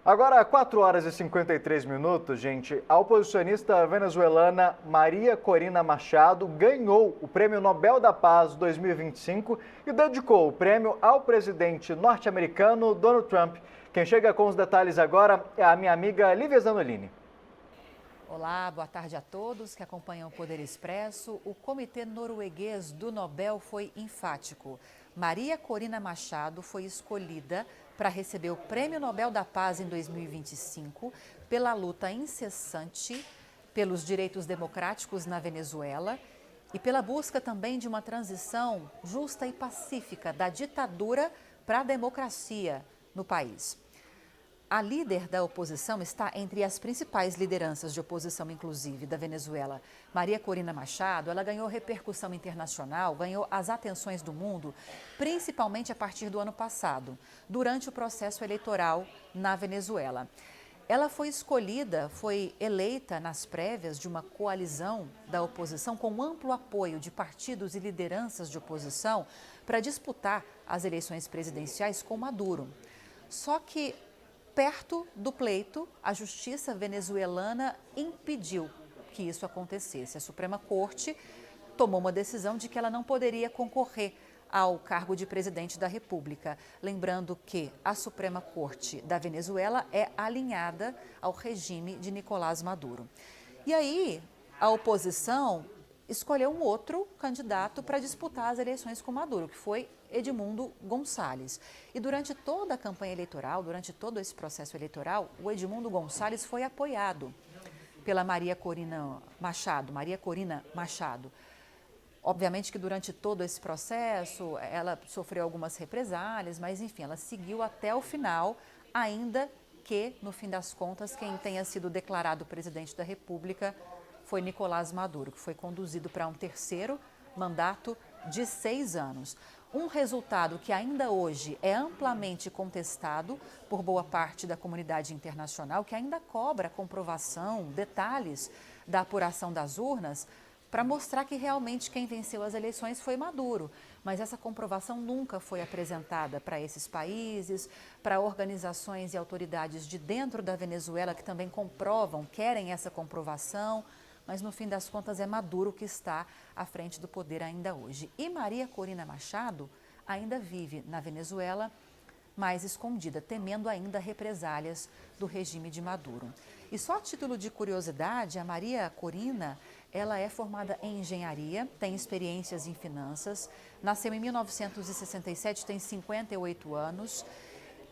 Agora, 4 horas e 53 minutos, gente. A oposicionista venezuelana Maria Corina Machado ganhou o Prêmio Nobel da Paz 2025 e dedicou o prêmio ao presidente norte-americano Donald Trump. Quem chega com os detalhes agora é a minha amiga Lívia Zanolini. Olá, boa tarde a todos que acompanham o Poder Expresso. O Comitê Norueguês do Nobel foi enfático. Maria Corina Machado foi escolhida para receber o Prêmio Nobel da Paz em 2025 pela luta incessante pelos direitos democráticos na Venezuela e pela busca também de uma transição justa e pacífica da ditadura para a democracia no país. A líder da oposição está entre as principais lideranças de oposição, inclusive, da Venezuela. Maria Corina Machado, ela ganhou repercussão internacional, ganhou as atenções do mundo, principalmente a partir do ano passado, durante o processo eleitoral na Venezuela. Ela foi escolhida, foi eleita nas prévias de uma coalizão da oposição com amplo apoio de partidos e lideranças de oposição para disputar as eleições presidenciais com Maduro. Só que perto do pleito, a justiça venezuelana impediu que isso acontecesse. A Suprema Corte tomou uma decisão de que ela não poderia concorrer ao cargo de presidente da República. Lembrando que a Suprema Corte da Venezuela é alinhada ao regime de Nicolás Maduro. E aí, a oposição escolheu um outro candidato para disputar as eleições com Maduro, que foi Edmundo Gonçalves. E durante toda a campanha eleitoral, durante todo esse processo eleitoral, o Edmundo Gonçalves foi apoiado pela Maria Corina Machado. Obviamente que durante todo esse processo, ela sofreu algumas represálias, mas enfim, ela seguiu até o final, ainda que, no fim das contas, quem tenha sido declarado presidente da República foi Nicolás Maduro, que foi conduzido para um terceiro mandato de 6 anos. Um resultado que ainda hoje é amplamente contestado por boa parte da comunidade internacional, que ainda cobra comprovação, detalhes da apuração das urnas, para mostrar que realmente quem venceu as eleições foi Maduro. Mas essa comprovação nunca foi apresentada para esses países, para organizações e autoridades de dentro da Venezuela que também comprovam, querem essa comprovação. Mas no fim das contas é Maduro que está à frente do poder ainda hoje. E Maria Corina Machado ainda vive na Venezuela, mais escondida, temendo ainda represálias do regime de Maduro. E só a título de curiosidade, a Maria Corina, ela é formada em engenharia, tem experiências em finanças, nasceu em 1967, tem 58 anos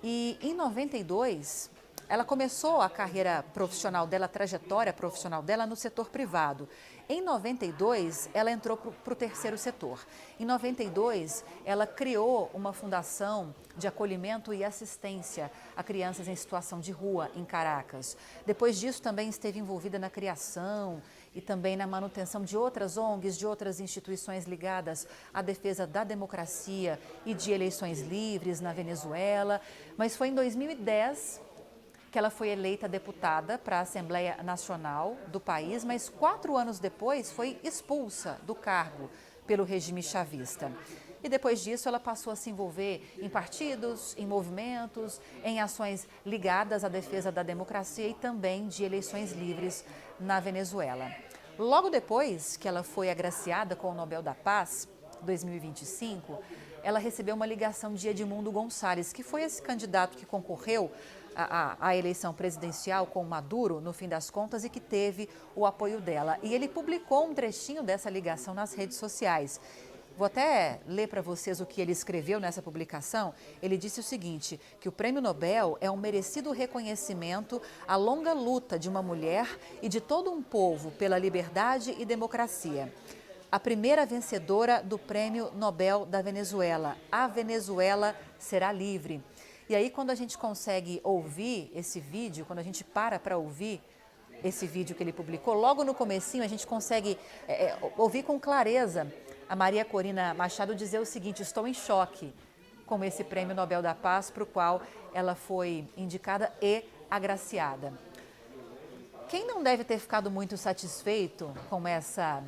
e em 92... ela começou a carreira profissional dela, a trajetória profissional dela no setor privado. Em 92, ela entrou para o terceiro setor. Em 92, ela criou uma fundação de acolhimento e assistência a crianças em situação de rua em Caracas. Depois disso, também esteve envolvida na criação e também na manutenção de outras ONGs, de outras instituições ligadas à defesa da democracia e de eleições livres na Venezuela. Mas foi em 2010 que ela foi eleita deputada para a Assembleia Nacional do país, mas 4 anos depois foi expulsa do cargo pelo regime chavista. E depois disso ela passou a se envolver em partidos, em movimentos, em ações ligadas à defesa da democracia e também de eleições livres na Venezuela. Logo depois que ela foi agraciada com o Nobel da Paz, 2025, ela recebeu uma ligação de Edmundo Gonçalves, que foi esse candidato que concorreu à eleição presidencial com Maduro, no fim das contas, e que teve o apoio dela. E ele publicou um trechinho dessa ligação nas redes sociais. Vou até ler para vocês o que ele escreveu nessa publicação. Ele disse o seguinte, que o Prêmio Nobel é um merecido reconhecimento à longa luta de uma mulher e de todo um povo pela liberdade e democracia. A primeira vencedora do Prêmio Nobel da Venezuela. A Venezuela será livre. E aí, quando a gente consegue ouvir esse vídeo, quando a gente para ouvir esse vídeo que ele publicou, logo no comecinho a gente consegue ouvir com clareza a Maria Corina Machado dizer o seguinte: estou em choque com esse Prêmio Nobel da Paz, para o qual ela foi indicada e agraciada. Quem não deve ter ficado muito satisfeito com essa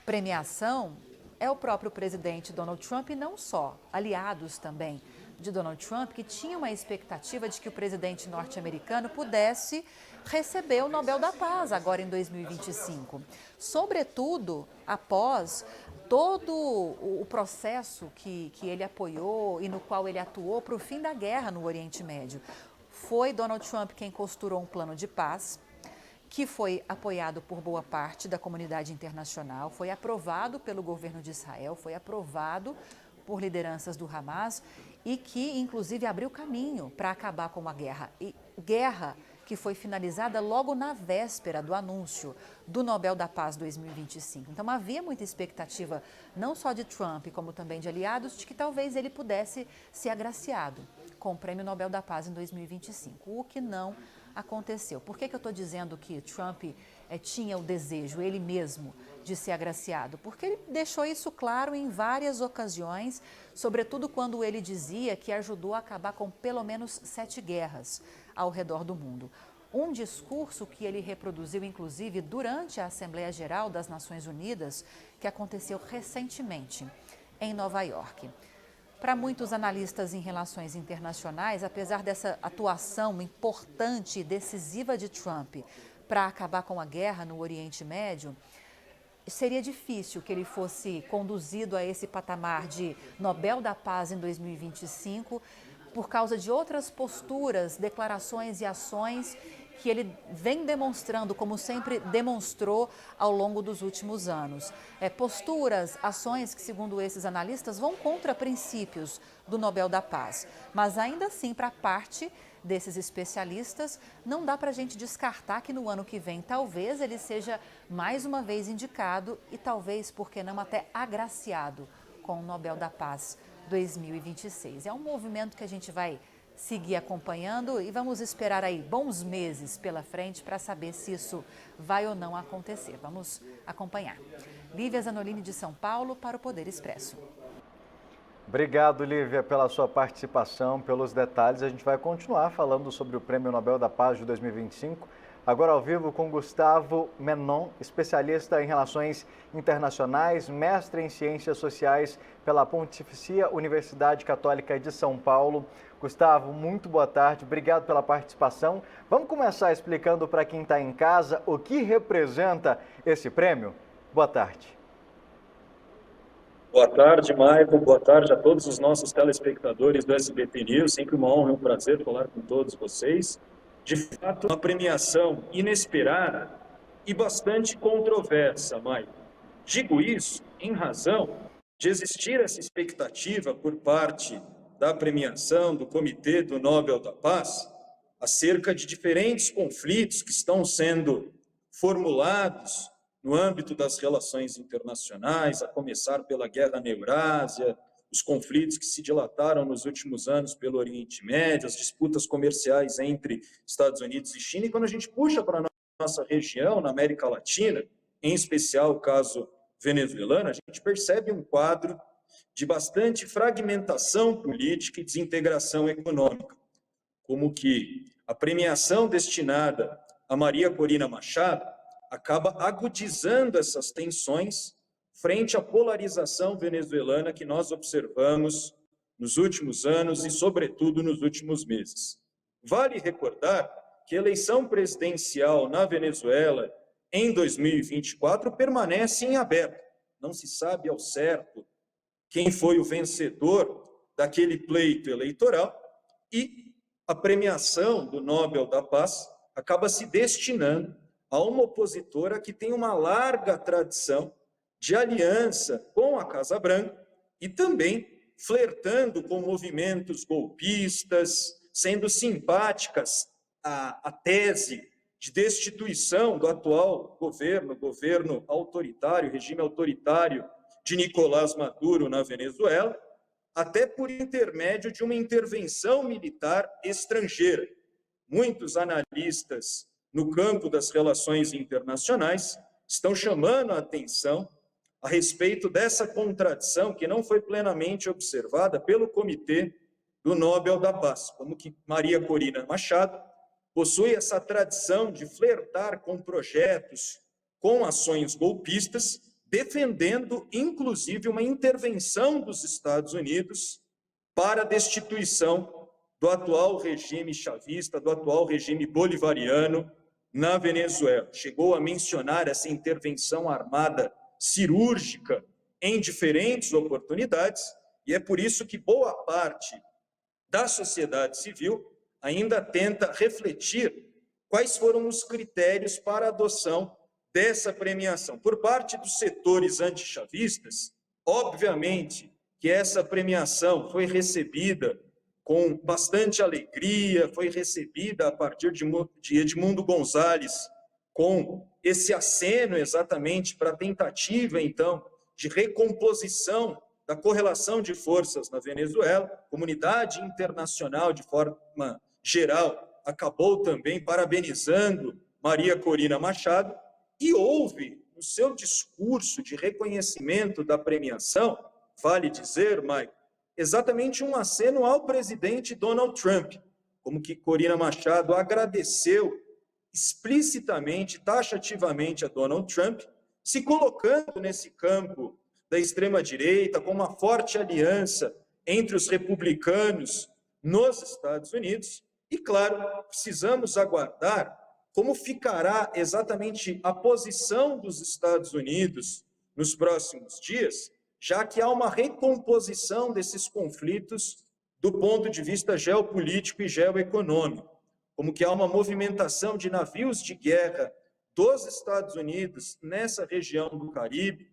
premiação é o próprio presidente Donald Trump e não só, aliados também de Donald Trump que tinha uma expectativa de que o presidente norte-americano pudesse receber o Nobel da Paz agora em 2025. Sobretudo após todo o processo que ele apoiou e no qual ele atuou para o fim da guerra no Oriente Médio. Foi Donald Trump quem costurou um plano de paz, que foi apoiado por boa parte da comunidade internacional, foi aprovado pelo governo de Israel, foi aprovado por lideranças do Hamas e que, inclusive, abriu caminho para acabar com a guerra. E guerra que foi finalizada logo na véspera do anúncio do Nobel da Paz 2025. Então, havia muita expectativa, não só de Trump, como também de aliados, de que talvez ele pudesse ser agraciado com o Prêmio Nobel da Paz em 2025, o que não aconteceu. Por que eu estou dizendo que Trump tinha o desejo, ele mesmo, de ser agraciado? Porque ele deixou isso claro em várias ocasiões, sobretudo quando ele dizia que ajudou a acabar com pelo menos 7 guerras ao redor do mundo. Um discurso que ele reproduziu, inclusive, durante a Assembleia Geral das Nações Unidas, que aconteceu recentemente em Nova York. Para muitos analistas em relações internacionais, apesar dessa atuação importante e decisiva de Trump para acabar com a guerra no Oriente Médio, seria difícil que ele fosse conduzido a esse patamar de Nobel da Paz em 2025 por causa de outras posturas, declarações e ações que ele vem demonstrando, como sempre demonstrou ao longo dos últimos anos. Posturas, ações que, segundo esses analistas, vão contra princípios do Nobel da Paz. Mas ainda assim, para parte desses especialistas, não dá para a gente descartar que no ano que vem talvez ele seja mais uma vez indicado e talvez, por que não, até agraciado com o Nobel da Paz 2026. É um movimento que a gente vai seguir acompanhando e vamos esperar aí bons meses pela frente para saber se isso vai ou não acontecer. Vamos acompanhar. Lívia Zanolini de São Paulo para o Poder Expresso. Obrigado, Lívia, pela sua participação, pelos detalhes. A gente vai continuar falando sobre o Prêmio Nobel da Paz de 2025, agora ao vivo com Gustavo Menon, especialista em relações internacionais, mestre em ciências sociais pela Pontifícia Universidade Católica de São Paulo. Gustavo, muito boa tarde, obrigado pela participação. Vamos começar explicando para quem está em casa o que representa esse prêmio? Boa tarde. Boa tarde, Maicon. Boa tarde a todos os nossos telespectadores do SBT News. Sempre uma honra e um prazer falar com todos vocês. De fato, uma premiação inesperada e bastante controversa, Maicon. Digo isso em razão de existir essa expectativa por parte da premiação do Comitê do Nobel da Paz acerca de diferentes conflitos que estão sendo formulados no âmbito das relações internacionais, a começar pela guerra na Eurásia, os conflitos que se dilataram nos últimos anos pelo Oriente Médio, as disputas comerciais entre Estados Unidos e China. E quando a gente puxa para a nossa região, na América Latina, em especial o caso venezuelano, a gente percebe um quadro de bastante fragmentação política e desintegração econômica, como que a premiação destinada a Maria Corina Machado acaba agudizando essas tensões frente à polarização venezuelana que nós observamos nos últimos anos e, sobretudo, nos últimos meses. Vale recordar que a eleição presidencial na Venezuela em 2024 permanece em aberto. Não se sabe ao certo quem foi o vencedor daquele pleito eleitoral e a premiação do Nobel da Paz acaba se destinando a uma opositora que tem uma larga tradição de aliança com a Casa Branca e também flertando com movimentos golpistas, sendo simpáticas à tese de destituição do atual governo autoritário, regime autoritário de Nicolás Maduro na Venezuela, até por intermédio de uma intervenção militar estrangeira. Muitos analistas no campo das relações internacionais estão chamando a atenção a respeito dessa contradição que não foi plenamente observada pelo Comitê do Nobel da Paz, como que Maria Corina Machado possui essa tradição de flertar com projetos, com ações golpistas, defendendo, inclusive, uma intervenção dos Estados Unidos para a destituição do atual regime chavista, do atual regime bolivariano na Venezuela. Chegou a mencionar essa intervenção armada cirúrgica em diferentes oportunidades, e é por isso que boa parte da sociedade civil ainda tenta refletir quais foram os critérios para a adoção dessa premiação. Por parte dos setores antichavistas, obviamente que essa premiação foi recebida com bastante alegria, foi recebida a partir de Edmundo Gonzalez com esse aceno exatamente para a tentativa, então, de recomposição da correlação de forças na Venezuela. A comunidade internacional, de forma geral, acabou também parabenizando Maria Corina Machado, e houve, no seu discurso de reconhecimento da premiação, vale dizer, Mike, exatamente um aceno ao presidente Donald Trump, como que Corina Machado agradeceu explicitamente, taxativamente a Donald Trump, se colocando nesse campo da extrema-direita, com uma forte aliança entre os republicanos nos Estados Unidos. E, claro, precisamos aguardar como ficará exatamente a posição dos Estados Unidos nos próximos dias, já que há uma recomposição desses conflitos do ponto de vista geopolítico e geoeconômico, como que há uma movimentação de navios de guerra dos Estados Unidos nessa região do Caribe,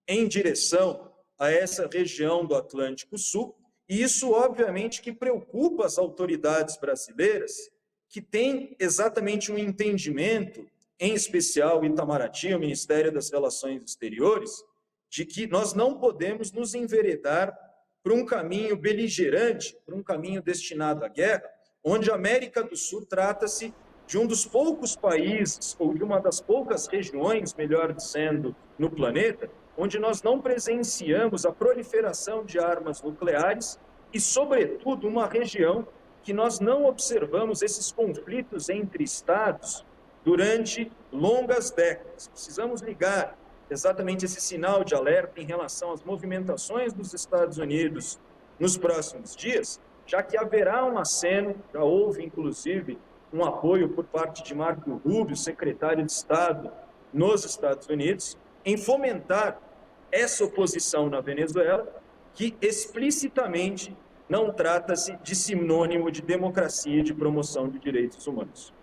em direção a essa região do Atlântico Sul, e isso, obviamente, que preocupa as autoridades brasileiras, que têm exatamente um entendimento, em especial o Itamaraty, o Ministério das Relações Exteriores, de que nós não podemos nos enveredar para um caminho beligerante, para um caminho destinado à guerra, onde a América do Sul trata-se de um dos poucos países, ou de uma das poucas regiões, melhor dizendo, no planeta, onde nós não presenciamos a proliferação de armas nucleares e, sobretudo, uma região que nós não observamos esses conflitos entre estados durante longas décadas. Precisamos ligar exatamente esse sinal de alerta em relação às movimentações dos Estados Unidos nos próximos dias, já que haverá um aceno, já houve, inclusive, um apoio por parte de Marco Rubio, secretário de Estado nos Estados Unidos, em fomentar essa oposição na Venezuela, que explicitamente não trata-se de sinônimo de democracia e de promoção de direitos humanos.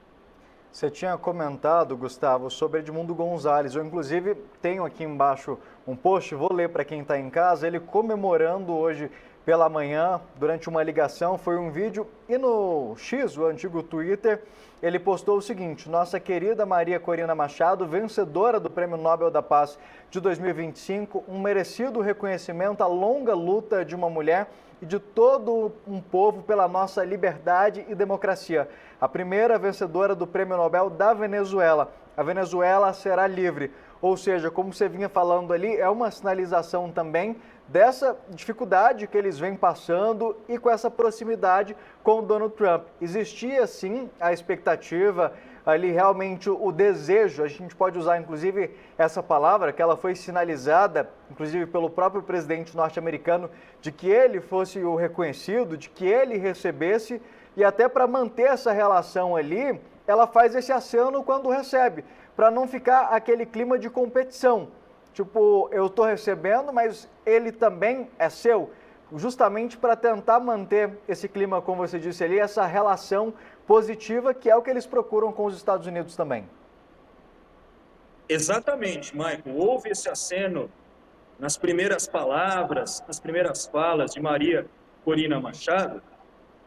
Você tinha comentado, Gustavo, sobre Edmundo Gonzalez. Eu, inclusive, tenho aqui embaixo um post, vou ler para quem está em casa, ele comemorando hoje pela manhã, durante uma ligação, foi um vídeo, e no X, o antigo Twitter, ele postou o seguinte: nossa querida Maria Corina Machado, vencedora do Prêmio Nobel da Paz de 2025, um merecido reconhecimento à longa luta de uma mulher e de todo um povo pela nossa liberdade e democracia. A primeira vencedora do Prêmio Nobel da Venezuela. A Venezuela será livre. Ou seja, como você vinha falando ali, é uma sinalização também dessa dificuldade que eles vêm passando e com essa proximidade com o Donald Trump. Existia, sim, a expectativa, ali realmente o desejo, a gente pode usar inclusive essa palavra, que ela foi sinalizada, inclusive pelo próprio presidente norte-americano, de que ele fosse o reconhecido, de que ele recebesse, e até para manter essa relação ali, ela faz esse aceno quando recebe, para não ficar aquele clima de competição. Tipo, eu estou recebendo, mas ele também é seu, justamente para tentar manter esse clima, como você disse ali, essa relação positiva, que é o que eles procuram com os Estados Unidos também. Exatamente, Michael. Houve esse aceno nas primeiras palavras, nas primeiras falas de Maria Corina Machado,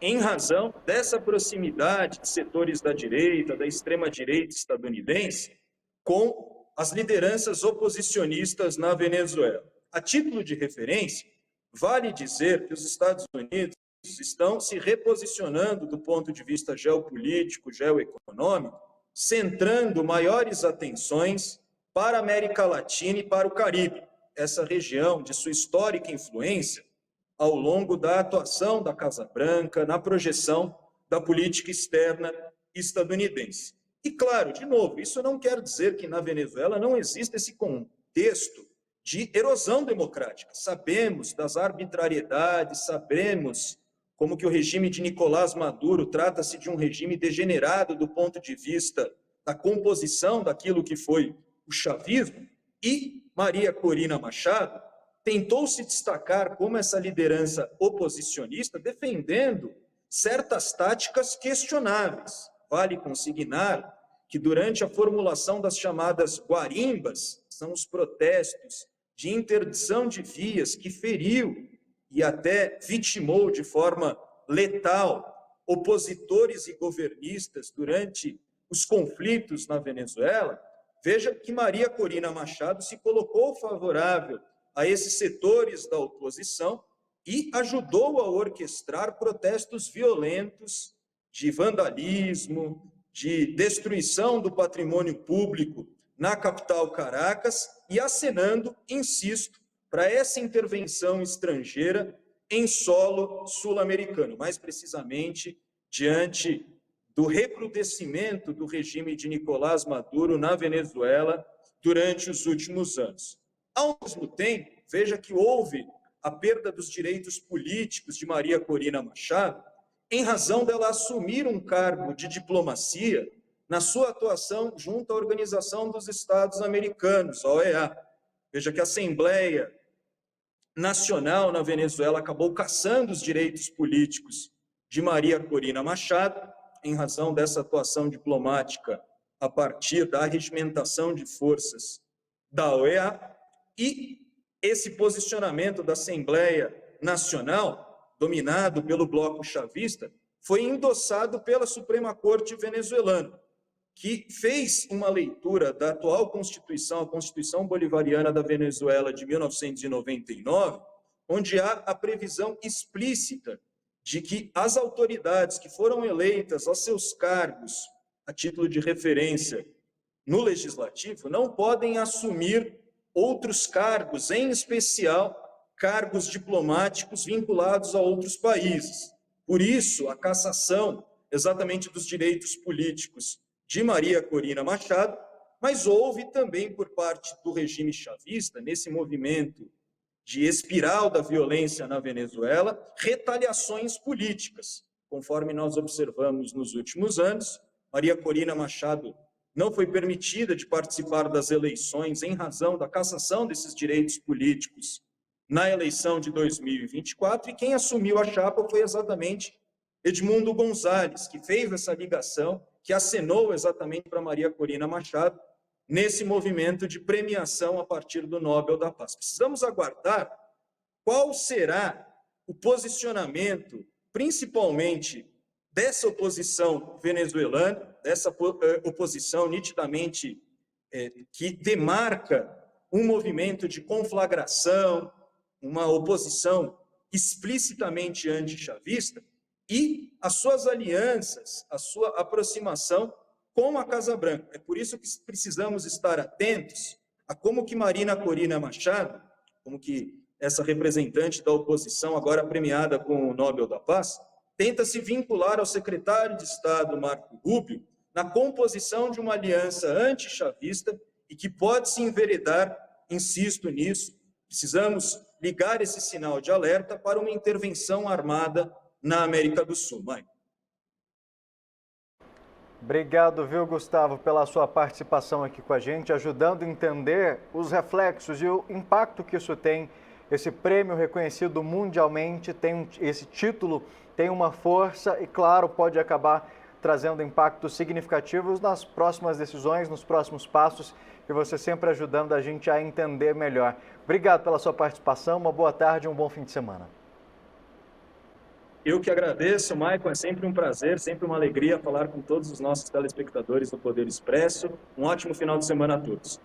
em razão dessa proximidade de setores da direita, da extrema-direita estadunidense, com as lideranças oposicionistas na Venezuela. A título de referência, vale dizer que os Estados Unidos estão se reposicionando do ponto de vista geopolítico, geoeconômico, centrando maiores atenções para a América Latina e para o Caribe, essa região de sua histórica influência ao longo da atuação da Casa Branca, na projeção da política externa estadunidense. E, claro, de novo, isso não quer dizer que na Venezuela não existe esse contexto de erosão democrática. Sabemos das arbitrariedades, sabemos como que o regime de Nicolás Maduro trata-se de um regime degenerado do ponto de vista da composição daquilo que foi o chavismo, e Maria Corina Machado tentou se destacar como essa liderança oposicionista, defendendo certas táticas questionáveis. Vale consignar que durante a formulação das chamadas guarimbas, são os protestos de interdição de vias que feriu e até vitimou de forma letal opositores e governistas durante os conflitos na Venezuela, veja que Maria Corina Machado se colocou favorável a esses setores da oposição e ajudou a orquestrar protestos violentos de vandalismo, de destruição do patrimônio público na capital Caracas e acenando, insisto, para essa intervenção estrangeira em solo sul-americano, mais precisamente diante do recrudescimento do regime de Nicolás Maduro na Venezuela durante os últimos anos. Ao mesmo tempo, veja que houve a perda dos direitos políticos de Maria Corina Machado em razão dela assumir um cargo de diplomacia na sua atuação junto à Organização dos Estados Americanos, a OEA. Veja que a Assembleia Nacional na Venezuela acabou cassando os direitos políticos de Maria Corina Machado, em razão dessa atuação diplomática a partir da arregimentação de forças da OEA, e esse posicionamento da Assembleia Nacional, dominado pelo bloco chavista, foi endossado pela Suprema Corte venezuelana, que fez uma leitura da atual Constituição, a Constituição Bolivariana da Venezuela de 1999, onde há a previsão explícita de que as autoridades que foram eleitas a seus cargos, a título de referência, no Legislativo, não podem assumir outros cargos, em especial cargos diplomáticos vinculados a outros países. Por isso, a cassação exatamente dos direitos políticos de Maria Corina Machado, mas houve também por parte do regime chavista, nesse movimento de espiral da violência na Venezuela, retaliações políticas. Conforme nós observamos nos últimos anos, Maria Corina Machado não foi permitida de participar das eleições em razão da cassação desses direitos políticos na eleição de 2024, e quem assumiu a chapa foi exatamente Edmundo Gonzalez, que fez essa ligação, que acenou exatamente para Maria Corina Machado, nesse movimento de premiação a partir do Nobel da Paz. Precisamos aguardar qual será o posicionamento, principalmente dessa oposição venezuelana, dessa oposição nitidamente que demarca um movimento de conflagração, uma oposição explicitamente antichavista, e as suas alianças, a sua aproximação com a Casa Branca. É por isso que precisamos estar atentos a como que Maria Corina Machado, como que essa representante da oposição, agora premiada com o Nobel da Paz, tenta se vincular ao secretário de Estado, Marco Rubio, na composição de uma aliança antichavista e que pode se enveredar, insisto nisso, precisamos ligar esse sinal de alerta para uma intervenção armada na América do Sul. Mãe. Obrigado, viu, Gustavo, pela sua participação aqui com a gente, ajudando a entender os reflexos e o impacto que isso tem. Esse prêmio reconhecido mundialmente, esse título tem uma força e, claro, pode acabar trazendo impactos significativos nas próximas decisões, nos próximos passos, e você sempre ajudando a gente a entender melhor. Obrigado pela sua participação, uma boa tarde e um bom fim de semana. Eu que agradeço, Maicon, é sempre um prazer, sempre uma alegria falar com todos os nossos telespectadores do Poder Expresso. Um ótimo final de semana a todos.